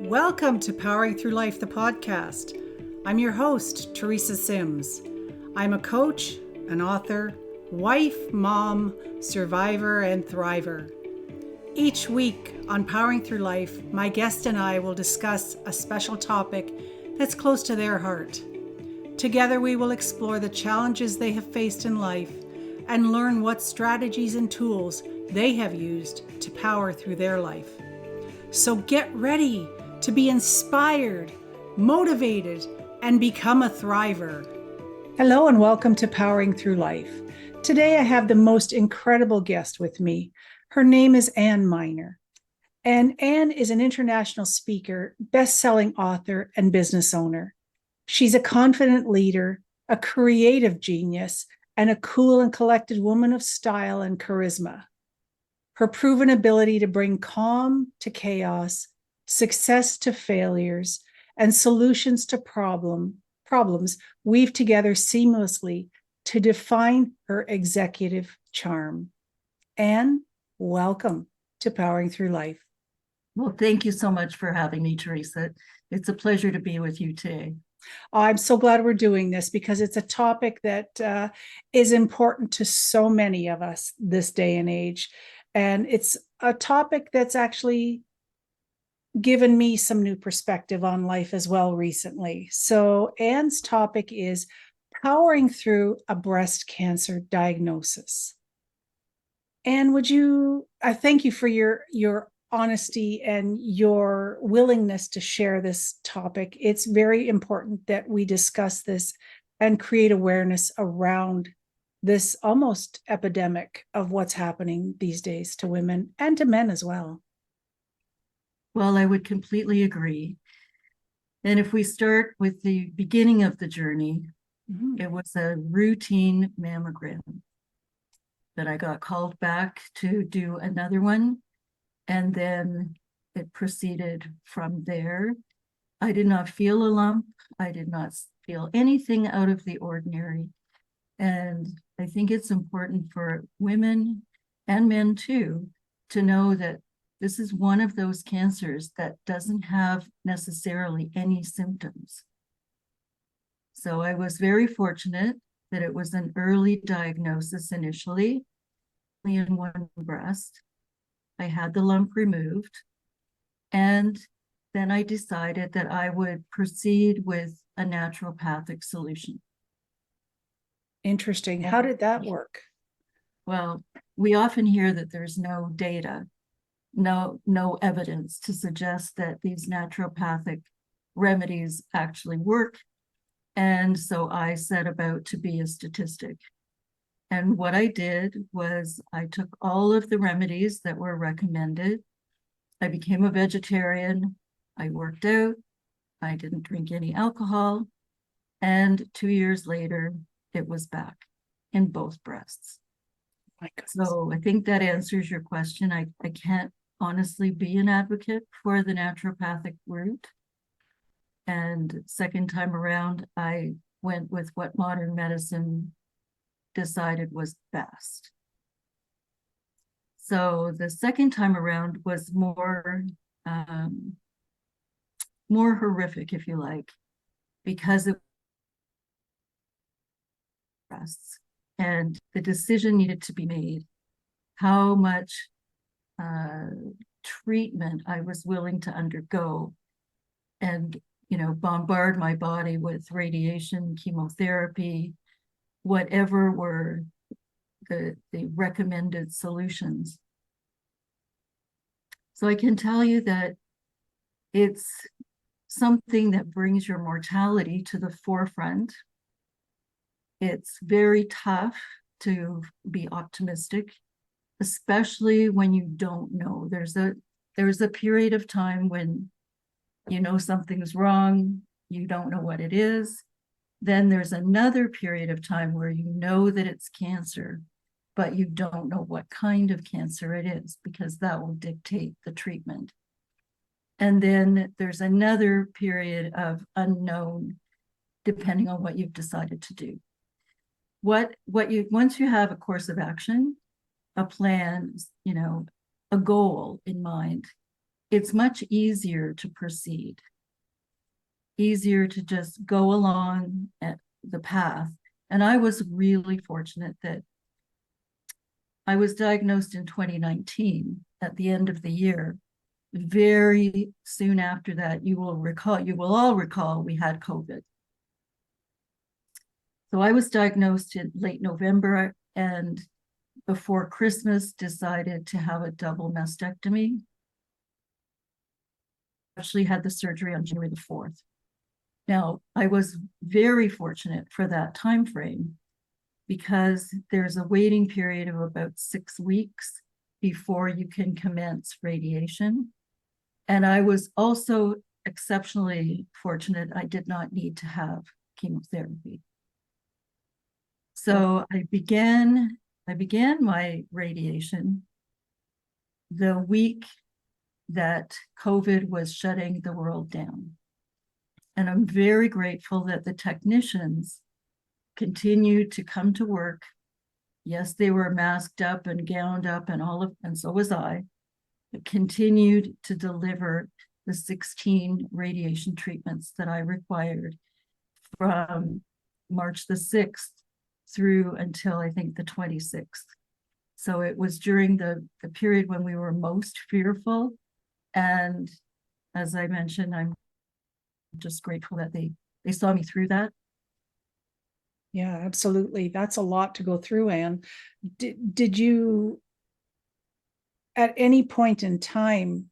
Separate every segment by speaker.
Speaker 1: Welcome to Powering Through Life, the podcast. I'm your host, Teresa Sims. I'm a coach, an author, wife, mom, survivor, and thriver. Each week on Powering Through Life, my guest and I will discuss a special topic that's close to their heart. Together, we will explore the challenges they have faced in life and learn what strategies and tools they have used to power through their life. So get ready to be inspired, motivated, and become a thriver. Hello and welcome to Powering Through Life. Today I have the most incredible guest with me. Her name is Anne Miner. And Anne is an international speaker, best-selling author, and business owner. She's a confident leader, a creative genius, and a cool and collected woman of style and charisma. Her proven ability to bring calm to chaos, success to failures, and solutions to problems weave together seamlessly to define her executive charm. Anne, welcome to Powering Through Life.
Speaker 2: Well, thank you so much for having me, Teresa. It's a pleasure to be with you today.
Speaker 1: I'm so glad we're doing this because it's a topic that is important to so many of us this day and age. And it's a topic that's actually given me some new perspective on life as well recently. So Anne's topic is powering through a breast cancer diagnosis. Anne, I thank you for your honesty and your willingness to share this topic. It's very important that we discuss this and create awareness around this almost epidemic of what's happening these days to women and to men as well.
Speaker 2: Well, I would completely agree. And if we start with the beginning of the journey, It was a routine mammogram that I got called back to do another one. And then it proceeded from there. I did not feel a lump. I did not feel anything out of the ordinary. And I think it's important for women and men too to know that this is one of those cancers that doesn't have necessarily any symptoms. So I was very fortunate that it was an early diagnosis initially, only in one breast. I had the lump removed, and then I decided that I would proceed with a naturopathic solution.
Speaker 1: Interesting. How did that work?
Speaker 2: Well, we often hear that there's no data, no evidence to suggest that these naturopathic remedies actually work. And so I set about to be a statistic. And what I did was I took all of the remedies that were recommended. I became a vegetarian. I worked out. I didn't drink any alcohol. And 2 years later, it was back in both breasts.
Speaker 1: My goodness.
Speaker 2: So I think that answers your question. I can't honestly be an advocate for the naturopathic route. And second time around, I went with what modern medicine decided was best. So the second time around was more horrific, if you like, because it breasts, and the decision needed to be made how much treatment I was willing to undergo and bombard my body with radiation, chemotherapy, whatever were the recommended solutions. So I can tell you that it's something that brings your mortality to the forefront. It's very tough to be optimistic, especially when you don't know. There's a period of time when you know something's wrong, you don't know what it is. Then there's another period of time where you know that it's cancer, but you don't know what kind of cancer it is, because that will dictate the treatment. And then there's another period of unknown, depending on what you've decided to do. Once you have a course of action, a plan, a goal in mind, it's much easier to proceed, easier to just go along at the path. And I was really fortunate that I was diagnosed in 2019 at the end of the year. Very soon after that, you will all recall we had COVID. So I was diagnosed in late November, and before Christmas decided to have a double mastectomy. Actually had the surgery on January the 4th. Now, I was very fortunate for that time frame because there's a waiting period of about 6 weeks before you can commence radiation. And I was also exceptionally fortunate. I did not need to have chemotherapy. So I began my radiation the week that COVID was shutting the world down. And I'm very grateful that the technicians continued to come to work. Yes, they were masked up and gowned up and so was I, but continued to deliver the 16 radiation treatments that I required from March the 6th through until I think the 26th. So it was during the period when we were most fearful. And as I mentioned, I'm just grateful that they saw me through that.
Speaker 1: Yeah, absolutely. That's a lot to go through, Anne. Did you at any point in time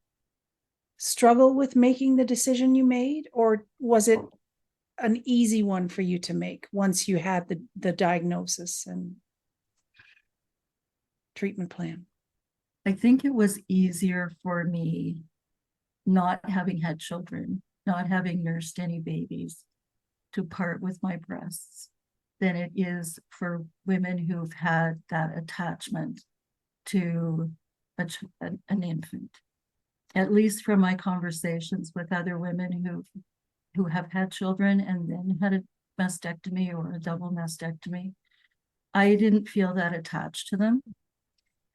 Speaker 1: struggle with making the decision you made, or was it an easy one for you to make once you had the diagnosis and treatment plan?
Speaker 2: I think it was easier for me not having had children, not having nursed any babies, to part with my breasts than it is for women who've had that attachment to an infant. At least from my conversations with other women who have had children and then had a mastectomy or a double mastectomy, I didn't feel that attached to them.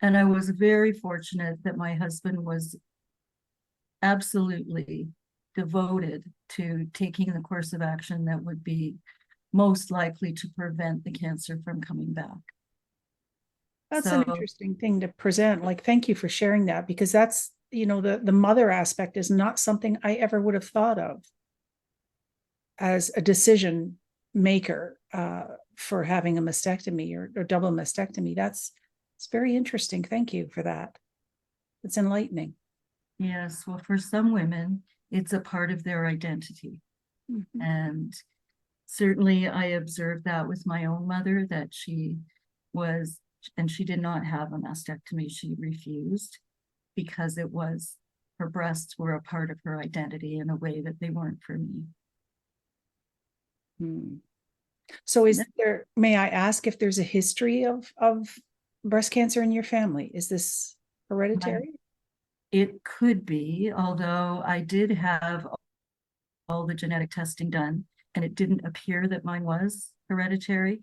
Speaker 2: And I was very fortunate that my husband was absolutely devoted to taking the course of action that would be most likely to prevent the cancer from coming back.
Speaker 1: That's an interesting thing to present. Like, thank you for sharing that, because that's, the mother aspect is not something I ever would have thought of as a decision maker for having a mastectomy or double mastectomy. It's very interesting. Thank you for that. It's enlightening.
Speaker 2: Yes, well, for some women, it's a part of their identity. Mm-hmm. And certainly I observed that with my own mother, that she did not have a mastectomy. She refused because her breasts were a part of her identity in a way that they weren't for me.
Speaker 1: So may I ask if there's a history of breast cancer in your family? Is this hereditary?
Speaker 2: It could be, although I did have all the genetic testing done, and it didn't appear that mine was hereditary.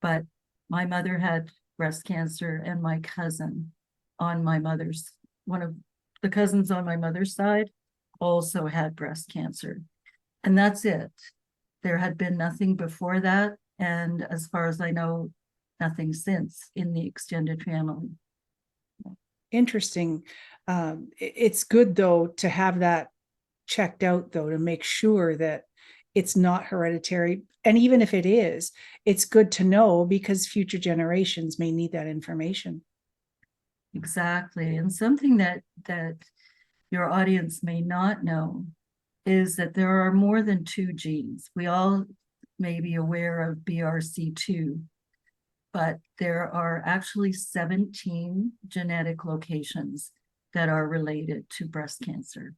Speaker 2: But my mother had breast cancer, and my cousin one of the cousins on my mother's side also had breast cancer. And that's it. There had been nothing before that. And as far as I know, nothing since in the extended family.
Speaker 1: Interesting. It's good, though, to have that checked out, though, to make sure that it's not hereditary. And even if it is, it's good to know, because future generations may need that information.
Speaker 2: Exactly. And something that your audience may not know is that there are more than 2 genes. We all may be aware of BRCA2, but there are actually 17 genetic locations that are related to breast cancer.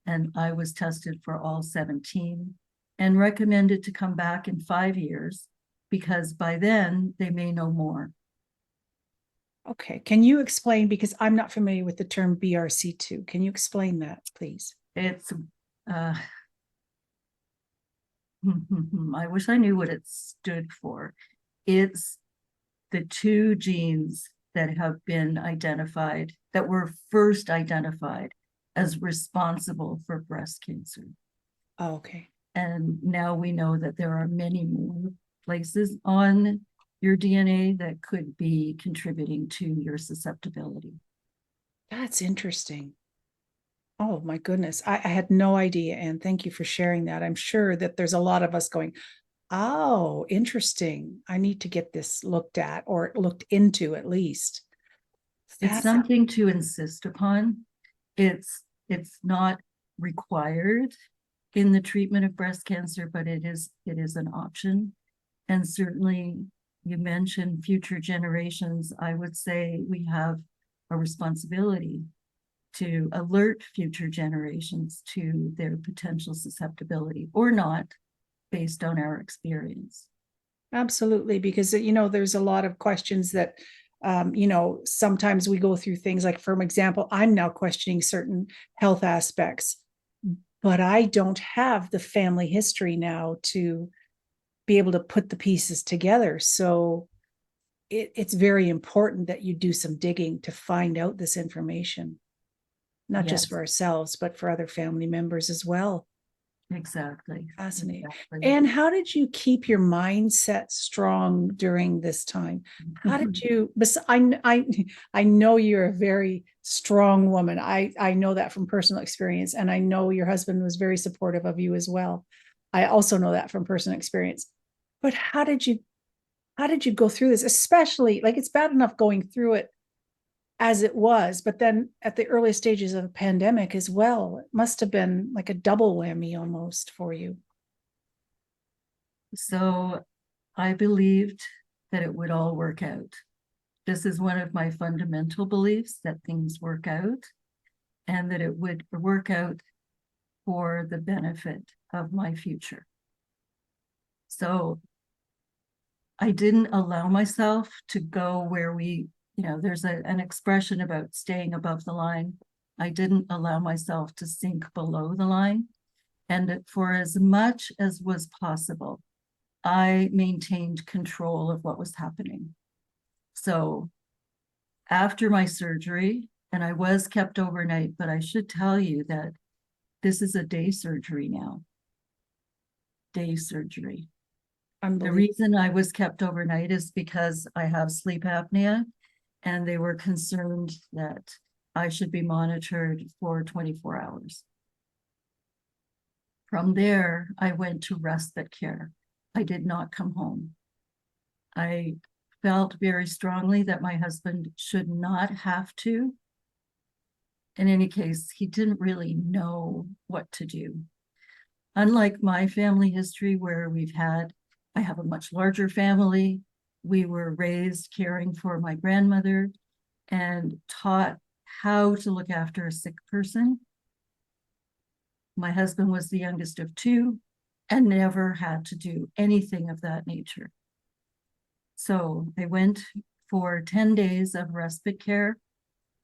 Speaker 2: And I was tested for all 17 and recommended to come back in 5 years, because by then they may know more.
Speaker 1: Okay. Can you explain, because I'm not familiar with the term BRCA2. Can you explain that, please?
Speaker 2: It's, I wish I knew what it stood for. It's the 2 genes that have been identified, that were first identified as responsible for breast cancer.
Speaker 1: Oh, okay.
Speaker 2: And now we know that there are many more places on your DNA that could be contributing to your susceptibility.
Speaker 1: That's interesting. Oh my goodness. I had no idea. And thank you for sharing that. I'm sure that there's a lot of us going, oh, interesting. I need to get this looked at or looked into at least.
Speaker 2: It's
Speaker 1: That's
Speaker 2: something to insist upon. It's not required in the treatment of breast cancer, but it is an option. And certainly you mentioned future generations. I would say we have a responsibility to alert future generations to their potential susceptibility or not, based on our experience.
Speaker 1: absolutely, because there's a lot of questions that sometimes we go through things like, for example, I'm now questioning certain health aspects, but I don't have the family history now to be able to put the pieces together. So it's very important that you do some digging to find out this information, not just
Speaker 2: Yes,
Speaker 1: for ourselves, but for other family members as well.
Speaker 2: exactly.
Speaker 1: Fascinating.
Speaker 2: Exactly.
Speaker 1: And how did you keep your mindset strong during this time? How did you, I know you're a very strong woman. I know that from personal experience. And I know your husband was very supportive of you as well. I also know that from personal experience. But how did you go through this? Especially, like, it's bad enough going through it as it was, but then at the early stages of a pandemic as well, it must have been like a double whammy almost for you.
Speaker 2: So I believed that it would all work out. This is one of my fundamental beliefs, that things work out and that it would work out for the benefit of my future. So I didn't allow myself to go where there's an expression about staying above the line. I didn't allow myself to sink below the line. And for as much as was possible, I maintained control of what was happening. So after my surgery, and I was kept overnight, but I should tell you that this is a day surgery now. Day surgery. The reason I was kept overnight is because I have sleep apnea, and they were concerned that I should be monitored for 24 hours. From there, I went to respite care. I did not come home. I felt very strongly that my husband should not have to. In any case, he didn't really know what to do. Unlike my family history, where I have a much larger family. We were raised caring for my grandmother and taught how to look after a sick person. My husband was the youngest of two and never had to do anything of that nature. So I went for 10 days of respite care.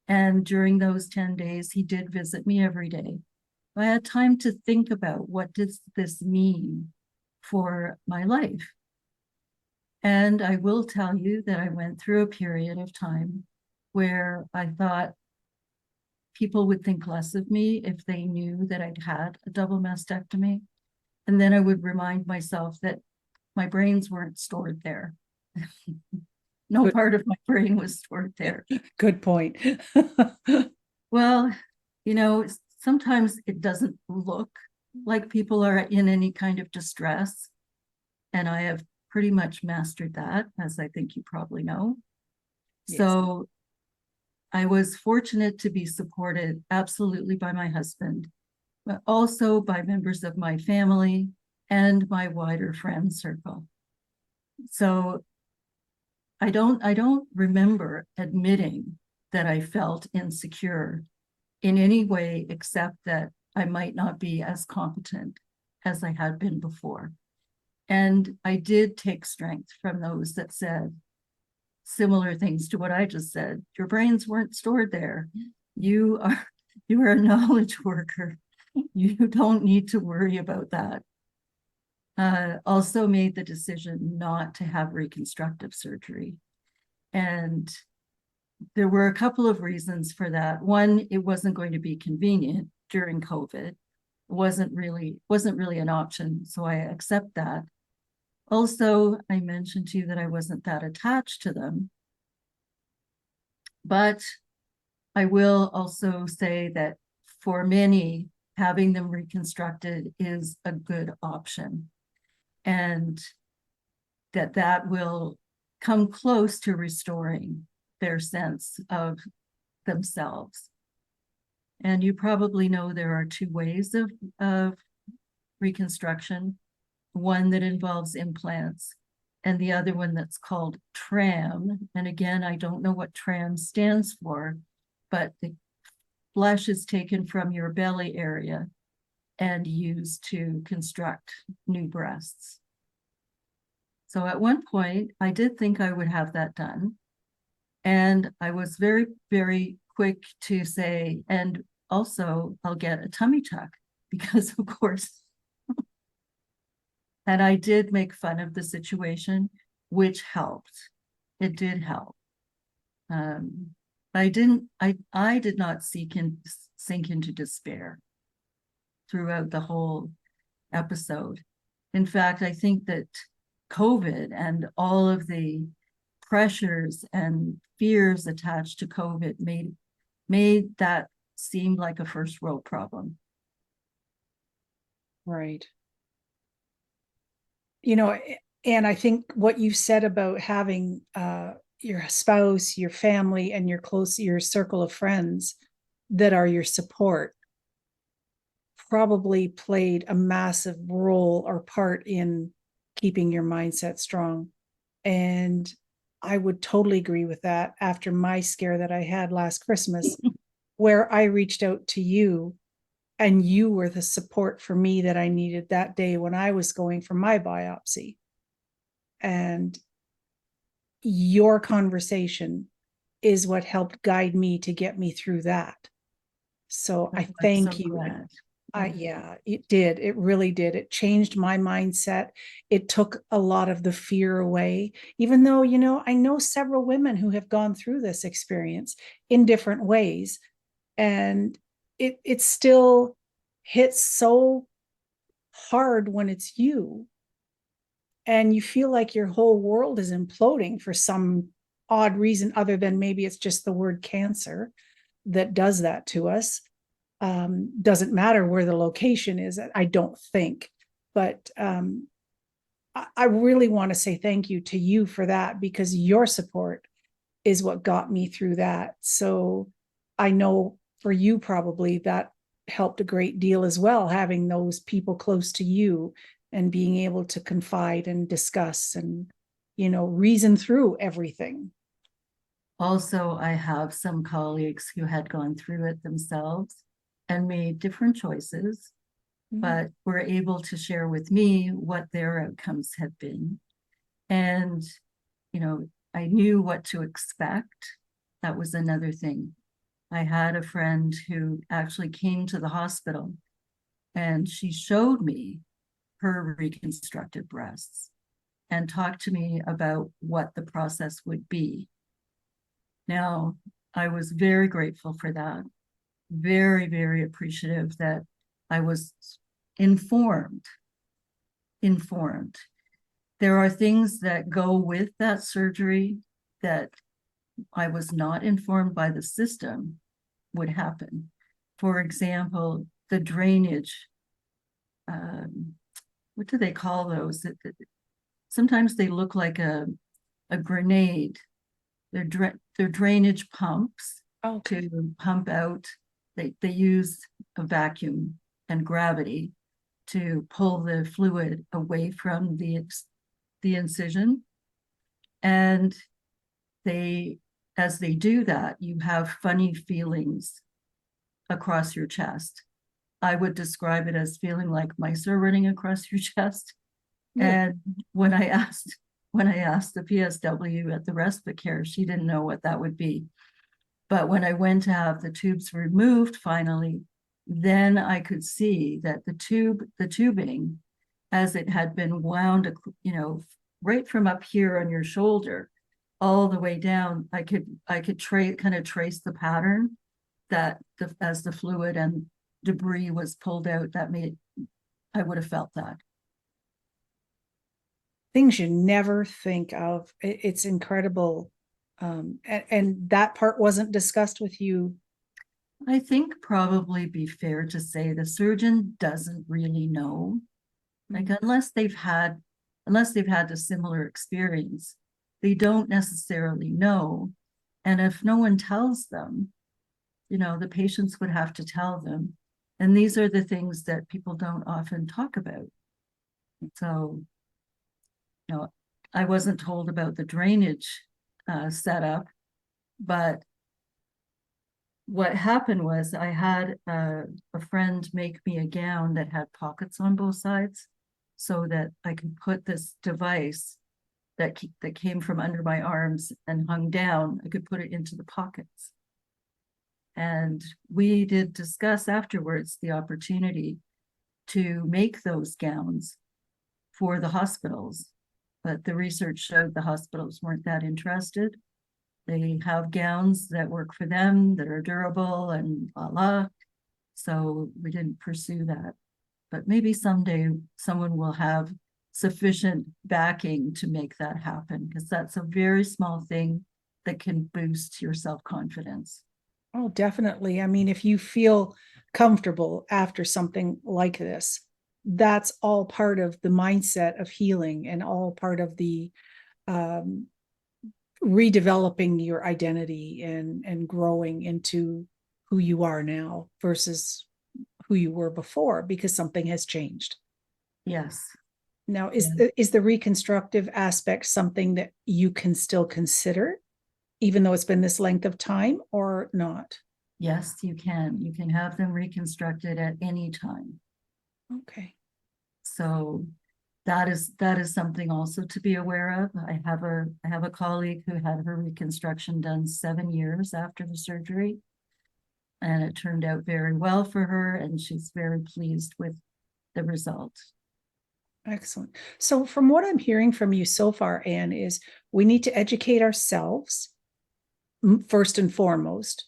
Speaker 2: And during those 10 days, he did visit me every day. I had time to think about, what does this mean for my life? And I will tell you that I went through a period of time where I thought people would think less of me if they knew that I'd had a double mastectomy. And then I would remind myself that my brains weren't stored there. No part of my brain was stored there.
Speaker 1: Good point.
Speaker 2: Well, sometimes it doesn't look like people are in any kind of distress. And I have pretty much mastered that, as I think you probably know. Yes. So I was fortunate to be supported absolutely by my husband, but also by members of my family and my wider friend circle. So I don't remember admitting that I felt insecure in any way, except that I might not be as competent as I had been before. And I did take strength from those that said similar things to what I just said. Your brains weren't stored there. You are a knowledge worker. You don't need to worry about that. Also made the decision not to have reconstructive surgery. And there were a couple of reasons for that. One, it wasn't going to be convenient during COVID. It wasn't really an option, so I accept that. Also, I mentioned to you that I wasn't that attached to them. But I will also say that for many, having them reconstructed is a good option, and that will come close to restoring their sense of themselves. And you probably know there are two ways of reconstruction, one that involves implants and the other one that's called TRAM. And again, I don't know what TRAM stands for, but the flesh is taken from your belly area and used to construct new breasts. So at one point, I did think I would have that done. And I was very, very quick to say, and also I'll get a tummy tuck because, of course, and I did make fun of the situation, which helped. It did help. I did not sink into despair throughout the whole episode. In fact, I think that COVID and all of the pressures and fears attached to COVID made that seem like a first world problem.
Speaker 1: Right. You know, and I think what you said about having your spouse, your family, and your circle of friends that are your support probably played a massive role or part in keeping your mindset strong. And I would totally agree with that after my scare that I had last Christmas, where I reached out to you and you were the support for me that I needed that day when I was going for my biopsy. And your conversation is what helped guide me to get me through that. So I thank you. Yeah, it did. It really did. It changed my mindset. It took a lot of the fear away, even though, you know, I know several women who have gone through this experience in different ways. And it still hits so hard when it's you. And you feel like your whole world is imploding for some odd reason, other than maybe it's just the word cancer that does that to us. Doesn't matter where the location is, I don't think. But I really want to say thank you to you for that, because your support is what got me through that. So I know for you, probably that helped a great deal as well, having those people close to you and being able to confide and discuss and, you know, reason through everything.
Speaker 2: Also, I have some colleagues who had gone through it themselves and made different choices, but were able to share with me what their outcomes have been. And, you know, I knew what to expect. That was another thing. I had a friend who actually came to the hospital and she showed me her reconstructed breasts and talked to me about what the process would be. Now, I was very grateful for that. Very, very appreciative that I was informed. There are things that go with that surgery that I was not informed by the system would happen. For example, the drainage, what do they call those? Sometimes they look like a grenade. They're drainage pumps to pump out. They use a vacuum and gravity to pull the fluid away from the incision. And as they do that, you have funny feelings across your chest. I would describe it as feeling like mice are running across your chest. Yeah. And when I asked the PSW at the respite care, she didn't know what that would be. But when I went to have the tubes removed finally, then I could see that the tubing, as it had been wound, you know, right from up here on your shoulder, all the way down. I could kind of trace the pattern that as the fluid and debris was pulled out, I would have felt that.
Speaker 1: Things you never think of. It's incredible. And that part wasn't discussed with you.
Speaker 2: I think probably be fair to say the surgeon doesn't really know. Like unless they've had a similar experience, they don't necessarily know. And if no one tells them, the patients would have to tell them. And these are the things that people don't often talk about. So, I wasn't told about the drainage setup, but what happened was I had a friend make me a gown that had pockets on both sides so that I could put this device that came from under my arms and hung down. I could put it into the pockets. And we did discuss afterwards the opportunity to make those gowns for the hospitals, but the research showed the hospitals weren't that interested. They have gowns that work for them, that are durable and voila. So we didn't pursue that. But maybe someday someone will have sufficient backing to make that happen, because that's a very small thing that can boost your self-confidence.
Speaker 1: Oh, definitely. I mean, if you feel comfortable after something like this, that's all part of the mindset of healing and all part of the redeveloping your identity and growing into who you are now versus who you were before, because something has changed.
Speaker 2: Yes.
Speaker 1: Now, is the reconstructive aspect something that you can still consider, even though it's been this length of time, or not?
Speaker 2: Yes, you can. You can have them reconstructed at any time.
Speaker 1: Okay.
Speaker 2: So that is something also to be aware of. I have a colleague who had her reconstruction done 7 years after the surgery, and it turned out very well for her, and she's very pleased with the result.
Speaker 1: Excellent. So from what I'm hearing from you so far, Anne, is we need to educate ourselves first and foremost.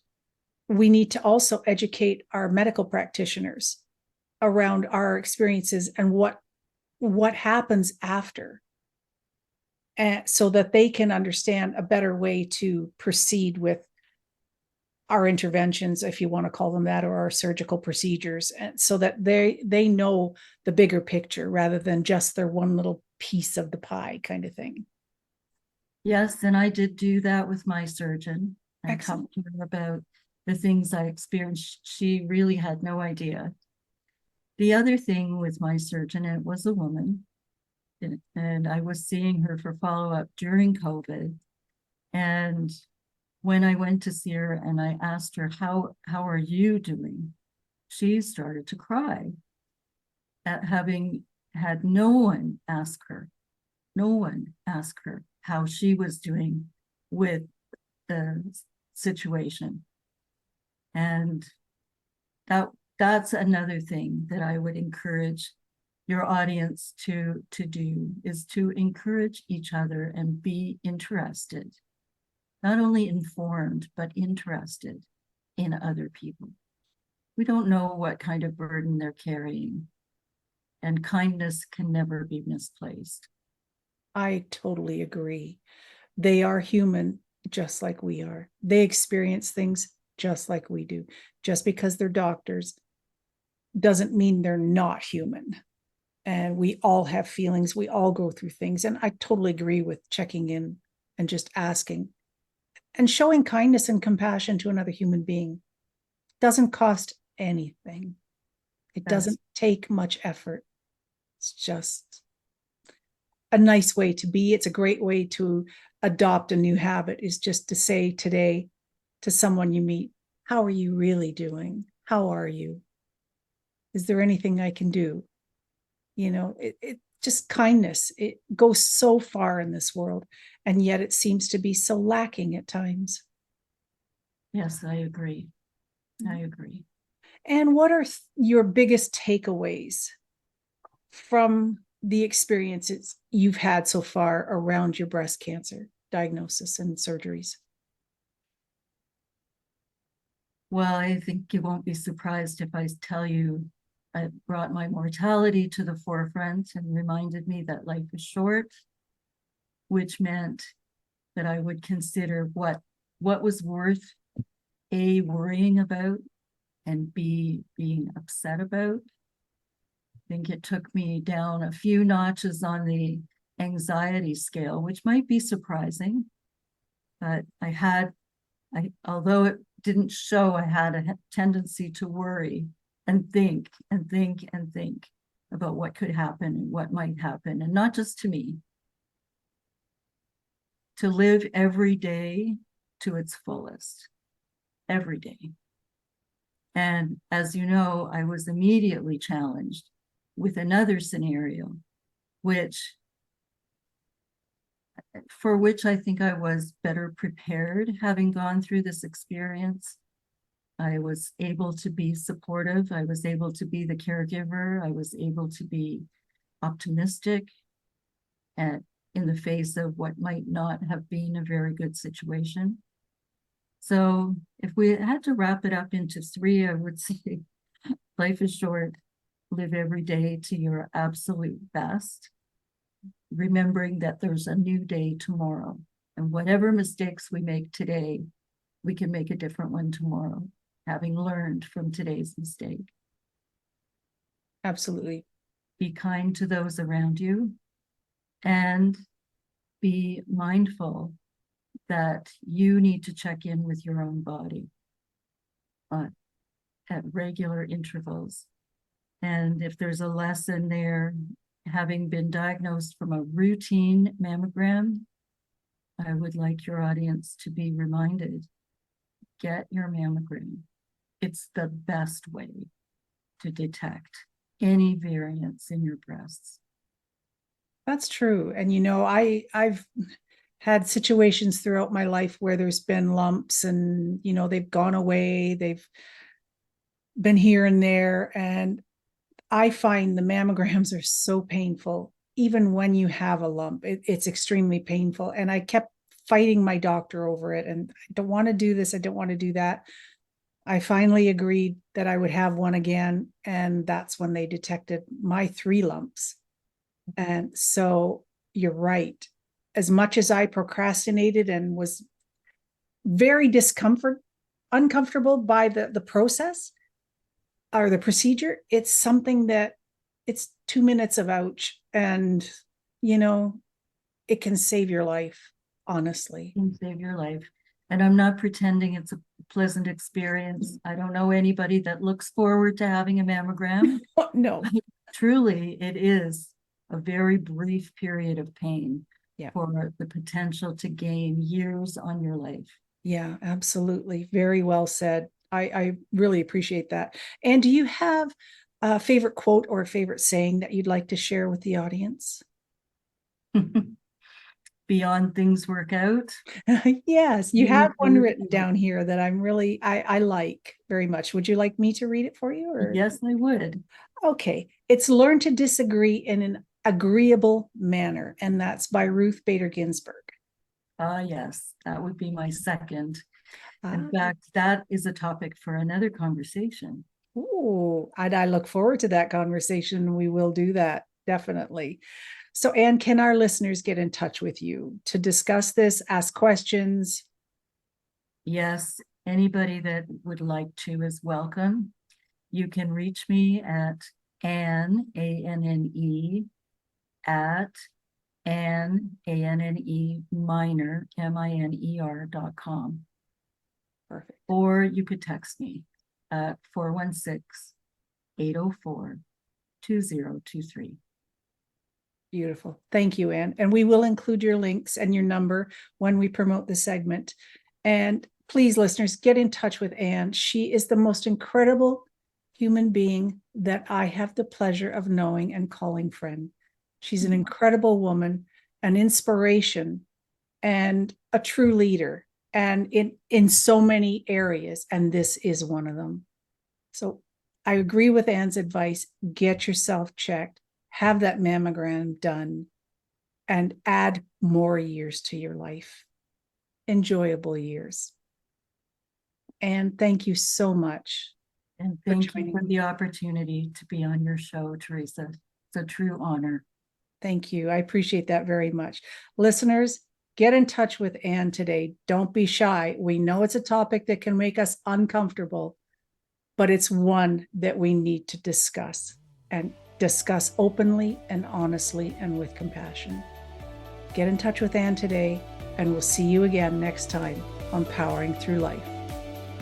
Speaker 1: We need to also educate our medical practitioners around our experiences and what happens after, and so that they can understand a better way to proceed with our interventions, if you want to call them that, or our surgical procedures, and so that they know the bigger picture rather than just their one little piece of the pie kind of thing.
Speaker 2: Yes, and I did do that with my surgeon. I
Speaker 1: Excellent.
Speaker 2: talked to her about the things I experienced. She really had no idea. The other thing with my surgeon, it was a woman, and I was seeing her for follow-up during COVID. And when I went to see her and I asked her, how are you doing? She started to cry at having had no one ask her how she was doing with the situation. And that's another thing that I would encourage your audience to do, is to encourage each other and be interested, not only informed, but interested in other people. We don't know what kind of burden they're carrying, and kindness can never be misplaced.
Speaker 1: I totally agree. They are human just like we are. They experience things just like we do. Just because they're doctors doesn't mean they're not human. And we all have feelings. We all go through things. And I totally agree with checking in and just asking and showing kindness and compassion to another human being. Doesn't cost anything. It doesn't take much effort. It's just a nice way to be. It's a great way to adopt a new habit, is just to say today to someone you meet, how are you really doing? How are you? Is there anything I can do? It just kindness. It goes so far in this world, and yet it seems to be so lacking at times.
Speaker 2: Yes, I agree. I agree.
Speaker 1: And what are your biggest takeaways from the experiences you've had so far around your breast cancer? diagnosis and surgeries?
Speaker 2: Well, I think you won't be surprised if I tell you I brought my mortality to the forefront and reminded me that life is short, which meant that I would consider what was worth A, worrying about, and B, being upset about. I think it took me down a few notches on the anxiety scale, which might be surprising, but although it didn't show, I had a tendency to worry and think and think and think about what could happen and what might happen, and not just to me. To live every day to its fullest, every day. And as you know, I was immediately challenged with another scenario, for which I think I was better prepared, having gone through this experience. I was able to be supportive. I was able to be the caregiver. I was able to be optimistic and in the face of what might not have been a very good situation. So if we had to wrap it up into three, I would say life is short. Live every day to your absolute best, remembering that there's a new day tomorrow. And whatever mistakes we make today, we can make a different one tomorrow, having learned from today's mistake.
Speaker 1: Absolutely.
Speaker 2: Be kind to those around you and be mindful that you need to check in with your own body at regular intervals. And if there's a lesson there, having been diagnosed from a routine mammogram, I would like your audience to be reminded, get your mammogram. It's the best way to detect any variance in your breasts.
Speaker 1: That's true. And I've had situations throughout my life where there's been lumps and, they've gone away, they've been here and there. And I find the mammograms are so painful. Even when you have a lump, it's extremely painful. And I kept fighting my doctor over it. And I don't want to do this. I don't want to do that. I finally agreed that I would have one again. And that's when they detected my 3 lumps. And so you're right. As much as I procrastinated and was very uncomfortable by the process or the procedure, it's something that it's 2 minutes of ouch. And, it can save your life, honestly.
Speaker 2: It can save your life. And I'm not pretending it's a pleasant experience. I don't know anybody that looks forward to having a mammogram.
Speaker 1: No.
Speaker 2: Truly, it is a very brief period of pain for the potential to gain years on your life.
Speaker 1: Yeah, absolutely. Very well said. I really appreciate that. And do you have a favorite quote or a favorite saying that you'd like to share with the audience?
Speaker 2: Beyond things work out.
Speaker 1: Yes, you have one written down here that I like very much. Would you like me to read it for you? Or?
Speaker 2: Yes, I would.
Speaker 1: Okay. It's learn to disagree in an agreeable manner. And that's by Ruth Bader Ginsburg.
Speaker 2: Yes, that would be my second. In fact, that is a topic for another conversation.
Speaker 1: Oh, I look forward to that conversation. We will do that, definitely. So, Anne, can our listeners get in touch with you to discuss this, ask questions?
Speaker 2: Yes, anybody that would like to is welcome. You can reach me at Anne, A-N-N-E, at Anne, A-N-N-E, Miner, MINER.com.
Speaker 1: Perfect.
Speaker 2: Or you could text me at 416-804-2023.
Speaker 1: Beautiful. Thank you, Anne. And we will include your links and your number when we promote the segment. And please, listeners, get in touch with Anne. She is the most incredible human being that I have the pleasure of knowing and calling friend. She's an incredible woman, an inspiration, and a true leader, and in so many areas. And this is one of them. So I agree with Anne's advice. Get yourself checked. Have that mammogram done. and add more years to your life, enjoyable years. And thank you so much.
Speaker 2: And thank you for the opportunity to be on your show, Teresa. It's a true honor.
Speaker 1: Thank you. I appreciate that very much. Listeners, get in touch with Anne today. Don't be shy. We know it's a topic that can make us uncomfortable, but it's one that we need to discuss, and discuss openly and honestly and with compassion. Get in touch with Anne today, and we'll see you again next time on Powering Through Life.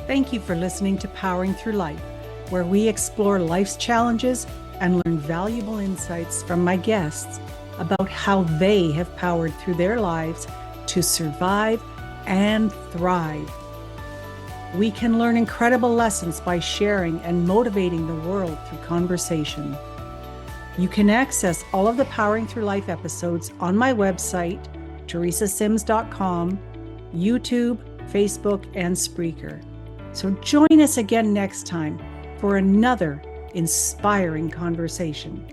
Speaker 1: Thank you for listening to Powering Through Life, where we explore life's challenges and learn valuable insights from my guests about how they have powered through their lives to survive and thrive. We can learn incredible lessons by sharing and motivating the world through conversation. You can access all of the Powering Through Life episodes on my website, teresasims.com, YouTube, Facebook, and Spreaker. So join us again next time for another inspiring conversation.